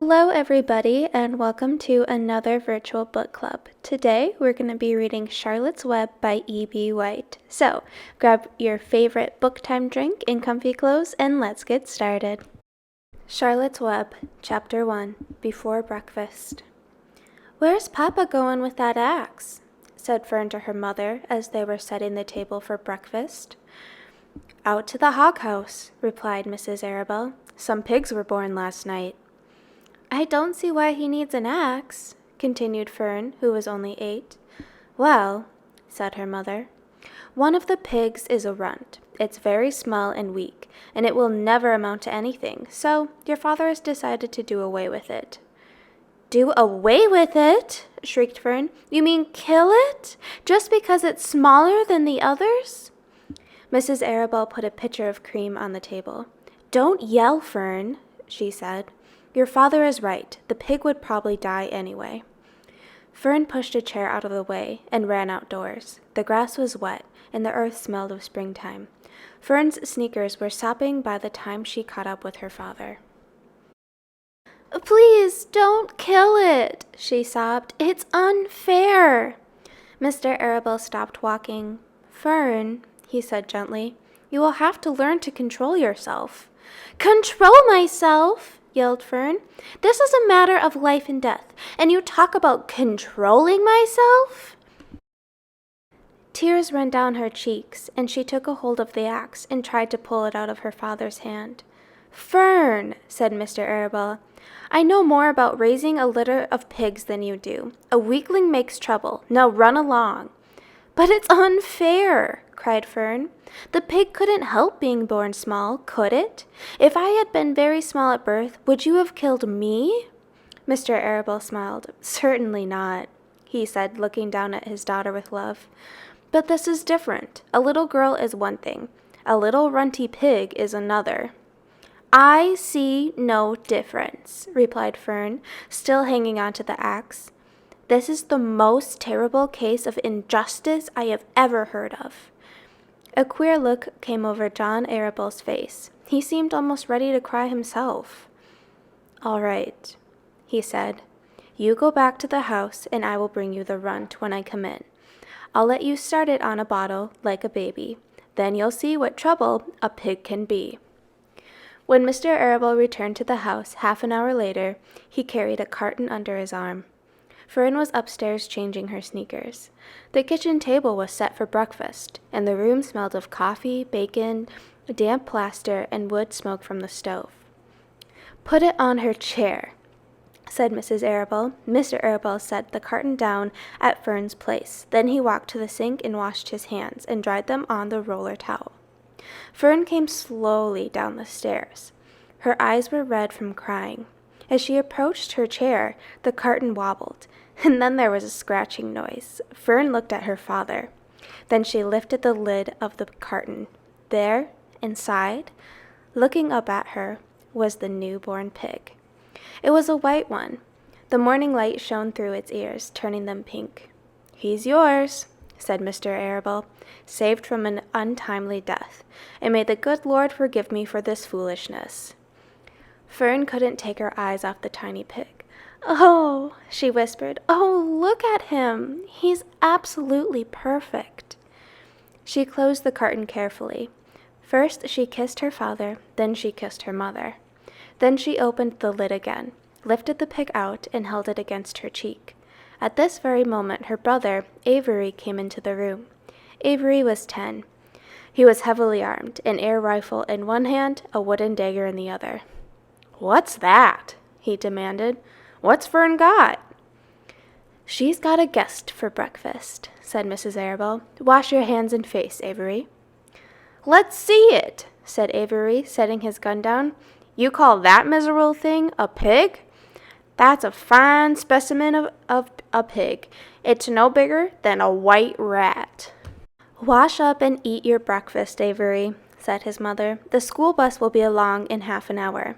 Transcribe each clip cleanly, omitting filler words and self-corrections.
Hello everybody and welcome to another virtual book club. Today we're going to be reading Charlotte's Web by E.B. White. So grab your favorite book time drink in comfy clothes and let's get started. Charlotte's Web, Chapter 1, Before Breakfast. "Where's Papa going with that axe?" said Fern to her mother as they were setting the table for breakfast. "Out to the hog house," replied Mrs. Arabelle. "Some pigs were born last night." "I don't see why he needs an axe," continued Fern, who was only 8. "Well," said her mother, "one of the pigs is a runt. It's very small and weak, and it will never amount to anything, so your father has decided to do away with it." "Do away with it?" shrieked Fern. "You mean kill it? Just because it's smaller than the others?" Mrs. Arabelle put a pitcher of cream on the table. "Don't yell, Fern," she said. "Your father is right. The pig would probably die anyway." Fern pushed a chair out of the way and ran outdoors. The grass was wet, and the earth smelled of springtime. Fern's sneakers were sopping by the time she caught up with her father. "Please don't kill it," she sobbed. "It's unfair." Mr. Arabelle stopped walking. "Fern," he said gently, "you will have to learn to control yourself." "Control myself?" yelled Fern. "This is a matter of life and death, and you talk about controlling myself?" Tears ran down her cheeks, and she took a hold of the axe and tried to pull it out of her father's hand. "Fern," said Mr. Arabelle, "I know more about raising a litter of pigs than you do. A weakling makes trouble. Now run along." "But it's unfair," cried Fern. "The pig couldn't help being born small, could it? If I had been very small at birth, would you have killed me?" Mr. Arabelle smiled. "Certainly not," he said, looking down at his daughter with love. "But this is different. A little girl is one thing. A little runty pig is another." "I see no difference," replied Fern, still hanging on to the axe. "This is the most terrible case of injustice I have ever heard of." A queer look came over John Arabelle's face. He seemed almost ready to cry himself. "All right," he said. "You go back to the house, and I will bring you the runt when I come in. I'll let you start it on a bottle like a baby. Then you'll see what trouble a pig can be." When Mr. Arabelle returned to the house half an hour later, he carried a carton under his arm. Fern was upstairs changing her sneakers. The kitchen table was set for breakfast, and the room smelled of coffee, bacon, damp plaster, and wood smoke from the stove. "Put it on her chair," said Mrs. Arabelle. Mr. Arabelle set the carton down at Fern's place. Then he walked to the sink and washed his hands and dried them on the roller towel. Fern came slowly down the stairs. Her eyes were red from crying. As she approached her chair, the carton wobbled, and then there was a scratching noise. Fern looked at her father. Then she lifted the lid of the carton. There, inside, looking up at her, was the newborn pig. It was a white one. The morning light shone through its ears, turning them pink. "He's yours," said Mr. Arabelle, "saved from an untimely death, and may the good Lord forgive me for this foolishness." Fern couldn't take her eyes off the tiny pig. "Oh," she whispered, "oh, look at him. He's absolutely perfect." She closed the carton carefully. First she kissed her father, then she kissed her mother. Then she opened the lid again, lifted the pig out, and held it against her cheek. At this very moment her brother, Avery, came into the room. Avery was 10. He was heavily armed, an air rifle in one hand, a wooden dagger in the other. "What's that?" he demanded. "What's Fern got?" "She's got a guest for breakfast," said Mrs. Arabelle. "Wash your hands and face, Avery." "Let's see it," said Avery, setting his gun down. "You call that miserable thing a pig? That's a fine specimen of a pig. It's no bigger than a white rat." "Wash up and eat your breakfast, Avery," said his mother. "The school bus will be along in half an hour."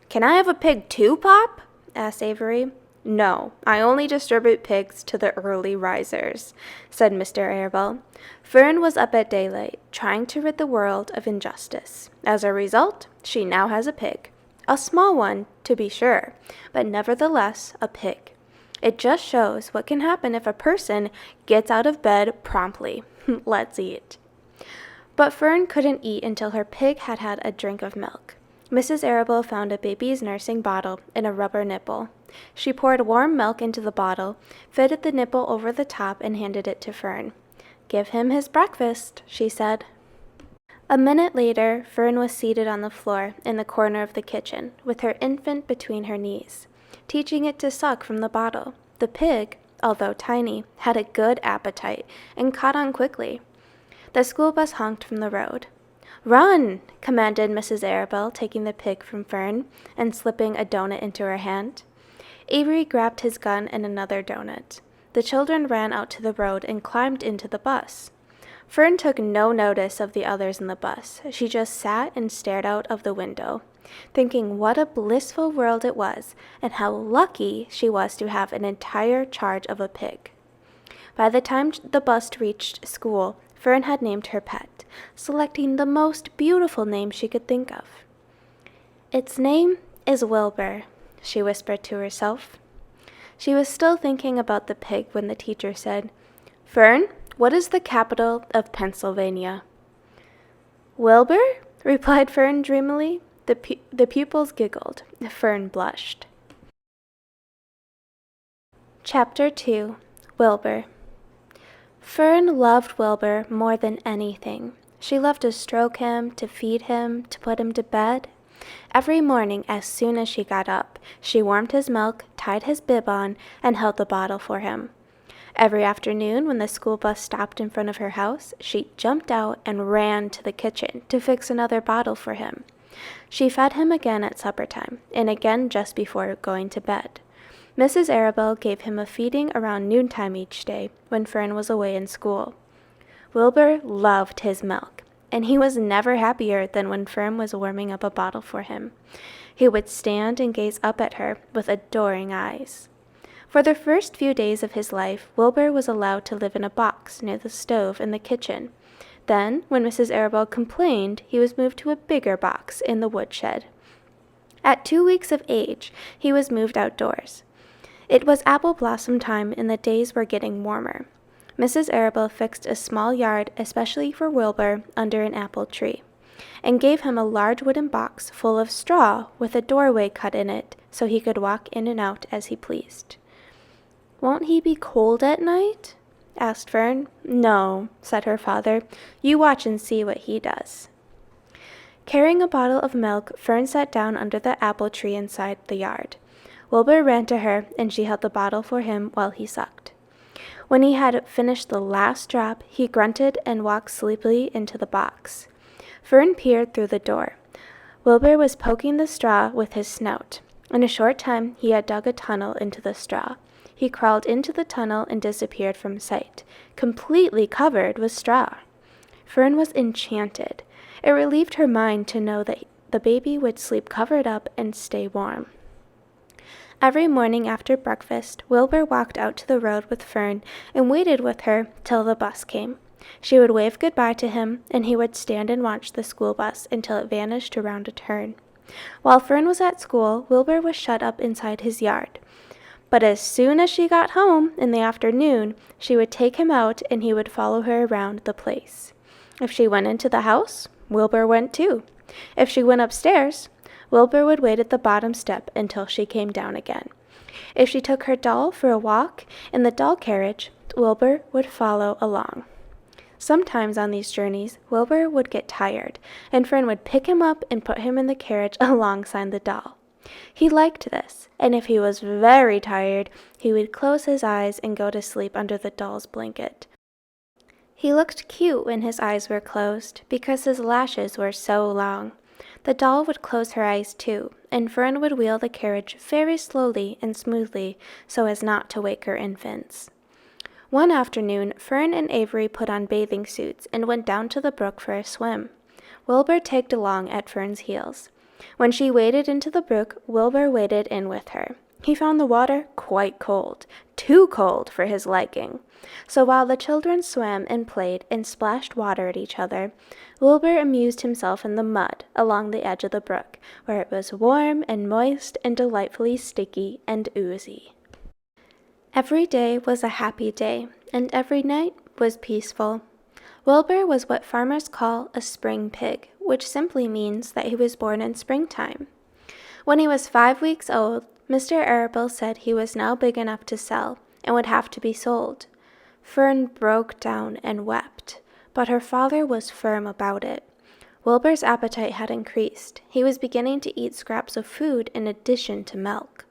"Can I have a pig too, Pop?" asked Avery. "No, I only distribute pigs to the early risers," said Mr. Arabelle. Fern was up at daylight, trying to rid the world of injustice. As a result, she now has a pig. A small one, to be sure, but nevertheless a pig. It just shows what can happen if a person gets out of bed promptly. Let's eat. But Fern couldn't eat until her pig had had a drink of milk. Mrs. Arable found a baby's nursing bottle and a rubber nipple. She poured warm milk into the bottle, fitted the nipple over the top, and handed it to Fern. "Give him his breakfast," she said. A minute later, Fern was seated on the floor in the corner of the kitchen, with her infant between her knees, teaching it to suck from the bottle. The pig, although tiny, had a good appetite and caught on quickly. The school bus honked from the road. "Run!" commanded Mrs. Arable, taking the pig from Fern and slipping a donut into her hand. Avery grabbed his gun and another donut. The children ran out to the road and climbed into the bus. Fern took no notice of the others in the bus. She just sat and stared out of the window, thinking what a blissful world it was and how lucky she was to have an entire charge of a pig. By the time the bus reached school, Fern had named her pet, selecting the most beautiful name she could think of. "Its name is Wilbur," she whispered to herself. She was still thinking about the pig when the teacher said, "Fern, what is the capital of Pennsylvania?" "Wilbur?" replied Fern dreamily. The pupils giggled. Fern blushed. Chapter 2. Wilbur. Fern loved Wilbur more than anything. She loved to stroke him, to feed him, to put him to bed. Every morning, as soon as she got up, she warmed his milk, tied his bib on, and held the bottle for him. Every afternoon, when the school bus stopped in front of her house, she jumped out and ran to the kitchen to fix another bottle for him. She fed him again at supper time, and again just before going to bed. Mrs. Arable gave him a feeding around noontime each day when Fern was away in school. Wilbur loved his milk, and he was never happier than when Fern was warming up a bottle for him. He would stand and gaze up at her with adoring eyes. For the first few days of his life, Wilbur was allowed to live in a box near the stove in the kitchen. Then, when Mrs. Arable complained, he was moved to a bigger box in the woodshed. At 2 weeks of age, he was moved outdoors. It was apple blossom time and the days were getting warmer. Mrs. Arable fixed a small yard especially for Wilbur under an apple tree, and gave him a large wooden box full of straw with a doorway cut in it so he could walk in and out as he pleased. "Won't he be cold at night?" asked Fern. "No," said her father. "You watch and see what he does." Carrying a bottle of milk, Fern sat down under the apple tree inside the yard. Wilbur ran to her, and she held the bottle for him while he sucked. When he had finished the last drop, he grunted and walked sleepily into the box. Fern peered through the door. Wilbur was poking the straw with his snout. In a short time, he had dug a tunnel into the straw. He crawled into the tunnel and disappeared from sight, completely covered with straw. Fern was enchanted. It relieved her mind to know that the baby would sleep covered up and stay warm. Every morning after breakfast, Wilbur walked out to the road with Fern and waited with her till the bus came. She would wave goodbye to him, and he would stand and watch the school bus until it vanished around a turn. While Fern was at school, Wilbur was shut up inside his yard. But as soon as she got home in the afternoon, she would take him out and he would follow her around the place. If she went into the house, Wilbur went too. If she went upstairs, Wilbur would wait at the bottom step until she came down again. If she took her doll for a walk in the doll carriage, Wilbur would follow along. Sometimes on these journeys, Wilbur would get tired, and Fern would pick him up and put him in the carriage alongside the doll. He liked this, and if he was very tired, he would close his eyes and go to sleep under the doll's blanket. He looked cute when his eyes were closed, because his lashes were so long. The doll would close her eyes too, and Fern would wheel the carriage very slowly and smoothly so as not to wake her infants. One afternoon, Fern and Avery put on bathing suits and went down to the brook for a swim. Wilbur tagged along at Fern's heels. When she waded into the brook, Wilbur waded in with her. He found the water quite cold, too cold for his liking. So while the children swam and played and splashed water at each other, Wilbur amused himself in the mud along the edge of the brook, where it was warm and moist and delightfully sticky and oozy. Every day was a happy day, and every night was peaceful. Wilbur was what farmers call a spring pig, which simply means that he was born in springtime. When he was 5 weeks old, Mr. Arable said he was now big enough to sell and would have to be sold. Fern broke down and wept, but her father was firm about it. Wilbur's appetite had increased. He was beginning to eat scraps of food in addition to milk.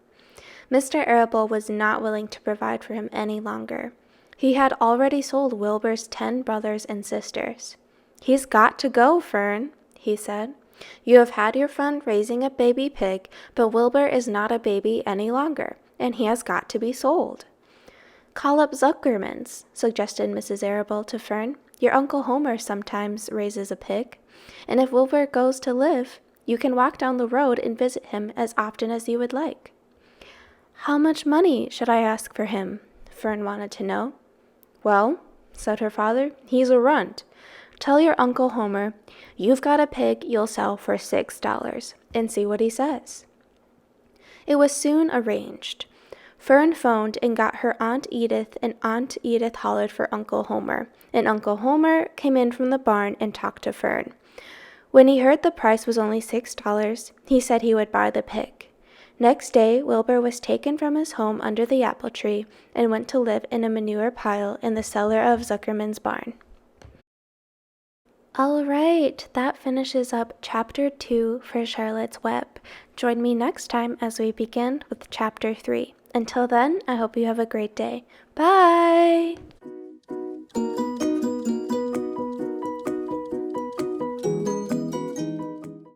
Mr. Arable was not willing to provide for him any longer. He had already sold Wilbur's 10 brothers and sisters. "He's got to go, Fern," he said. "You have had your fun raising a baby pig, but Wilbur is not a baby any longer, and he has got to be sold." "Call up Zuckerman's," suggested Mrs. Arable to Fern. "Your Uncle Homer sometimes raises a pig, and if Wilbur goes to live, you can walk down the road and visit him as often as you would like." "How much money should I ask for him?" Fern wanted to know. "Well," said her father, "he's a runt. Tell your Uncle Homer you've got a pig you'll sell for $6, and see what he says." It was soon arranged. Fern phoned and got her Aunt Edith, and Aunt Edith hollered for Uncle Homer, and Uncle Homer came in from the barn and talked to Fern. When he heard the price was only $6, he said he would buy the pig. Next day, Wilbur was taken from his home under the apple tree and went to live in a manure pile in the cellar of Zuckerman's barn. All right, that finishes up Chapter 2 for Charlotte's Web. Join me next time as we begin with Chapter 3. Until then, I hope you have a great day. Bye!